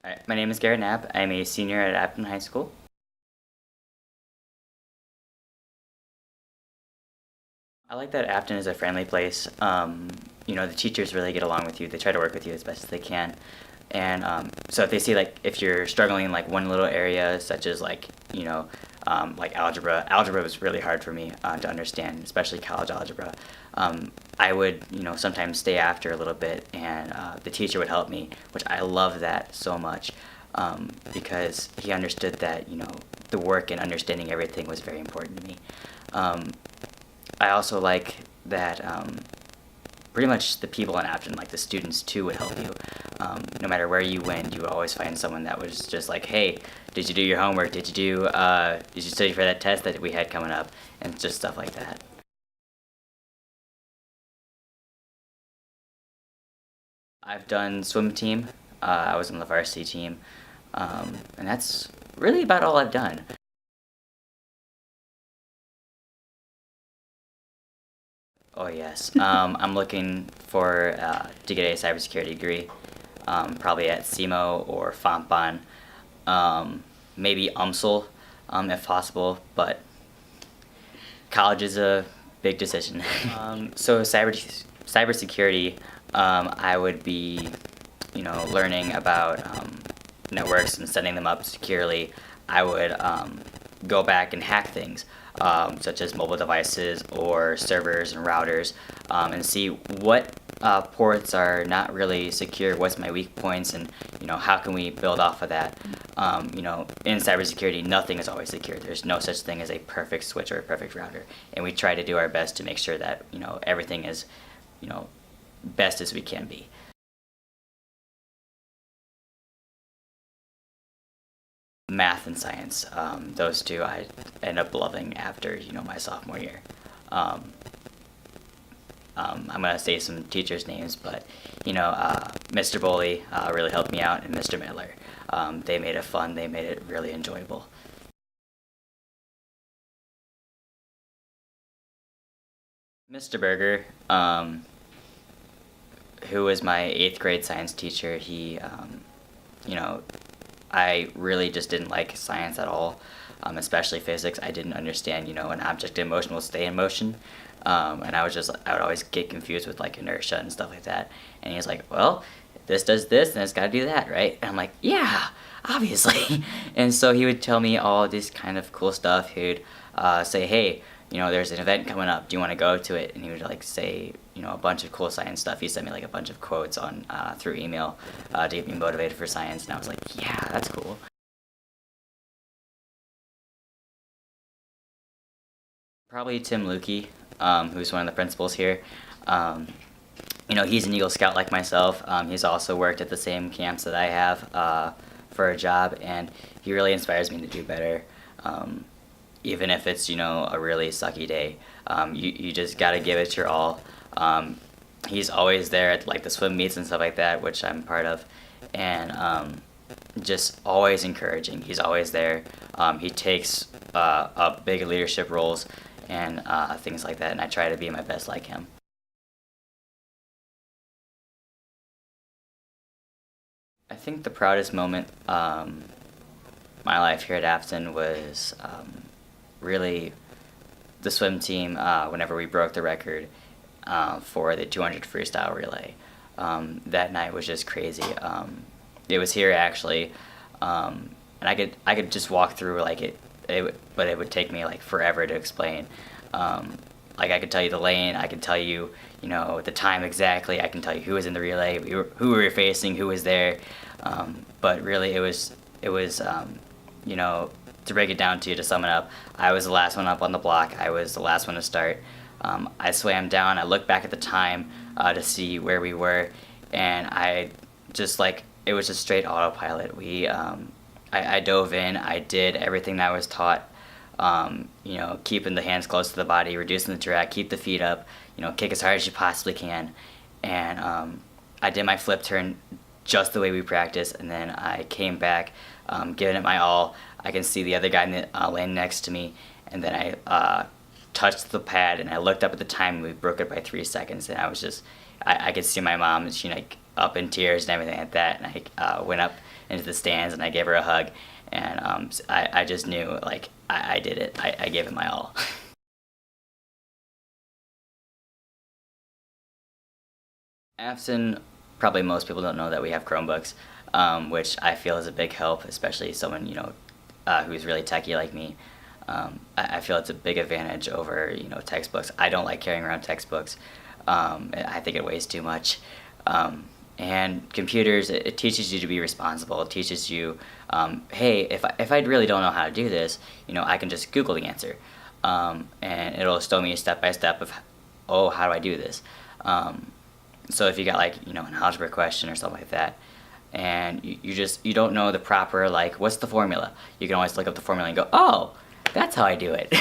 Hi, my name is Garrett Knapp. I'm a senior at Affton High School. I like that Affton is a friendly place. The teachers really get along with you. They try to work with you as best as they can. And so if they see like if you're struggling in like one little area, such as like algebra was really hard for me to understand, especially college algebra. I would sometimes stay after a little bit, and the teacher would help me, which I love that so much because he understood that the work and understanding everything was very important to me. Um, I also like that pretty much the people in Afton, like the students too, would help you. No matter where you went, you would always find someone that was just like, "Hey, did you do your homework? Did you study for that test that we had coming up?" And just stuff like that. I've done swim team. I was on the varsity team, and that's really about all I've done. Oh yes. I'm looking for to get a cybersecurity degree, probably at SEMO or FOMPON, maybe UMSL, if possible. But college is a big decision. So cybersecurity, I would be, learning about networks and setting them up securely. I would go back and hack things, such as mobile devices or servers and routers, and see what ports are not really secure, what's my weak points, and how can we build off of that. In cybersecurity, nothing is always secure. There's no such thing as a perfect switch or a perfect router, and we try to do our best to make sure that everything is you know best as we can be. Math and science, those two I end up loving after my sophomore year. Um, I'm gonna say some teachers' names, but Mr. Boley really helped me out, and Mr. Miller. They made it fun. They made it really enjoyable. Mr. Berger, who was my eighth grade science teacher, you know, I really just didn't like science at all, especially physics. I didn't understand, an object in motion will stay in motion. And I would always get confused with like inertia and stuff like that. And he was like, well, this does this and it's got to do that, right? And I'm like, yeah, obviously. And so he would tell me all this kind of cool stuff. He would say, hey, there's an event coming up. Do you want to go to it? And he would like say, a bunch of cool science stuff. He sent me like a bunch of quotes on through email to get me motivated for science. And I was like, yeah, that's cool. Probably Tim Lukey, who's one of the principals here. Um, he's an Eagle Scout like myself. He's also worked at the same camps that I have for a job, and he really inspires me to do better. Um, Even if it's a really sucky day, you just gotta give it your all. He's always there at like the swim meets and stuff like that, which I'm part of, and just always encouraging. He's always there. He takes up big leadership roles and things like that, and I try to be my best like him. I think the proudest moment my life here at Afton was really the swim team whenever we broke the record for the 200 freestyle relay. That night was just crazy. It was here actually, and I could just walk through like but it would take me like forever to explain. Like I could tell you the lane, I could tell you the time exactly, I can tell you who was in the relay, who we were facing, who was there. But really, it was you know to break it down to you, to sum it up, I was the last one up on the block. I was the last one to start. I swam down. I looked back at the time to see where we were, and I just like it was just straight autopilot. I dove in. I did everything that I was taught. Keeping the hands close to the body, reducing the drag, keep the feet up. Kick as hard as you possibly can, and I did my flip turn just the way we practiced, and then I came back, giving it my all. I can see the other guy in the lane next to me, and then I touched the pad, and I looked up at the time, and we broke it by 3 seconds, and I could see my mom, and she like up in tears and everything like that, and I went up into the stands, and I gave her a hug, and I just knew, like, I did it. I gave it my all. Afton, probably most people don't know that we have Chromebooks, which I feel is a big help, especially someone, who's really techie like me. I feel it's a big advantage over, textbooks. I don't like carrying around textbooks. I think it weighs too much. And computers, it teaches you to be responsible. It teaches you, hey, if I really don't know how to do this, I can just Google the answer. And it'll show me step by step of, oh, how do I do this? So if you got, like, an algebra question or something like that, and you don't know the proper, like, what's the formula? You can always look up the formula and go, oh, that's how I do it.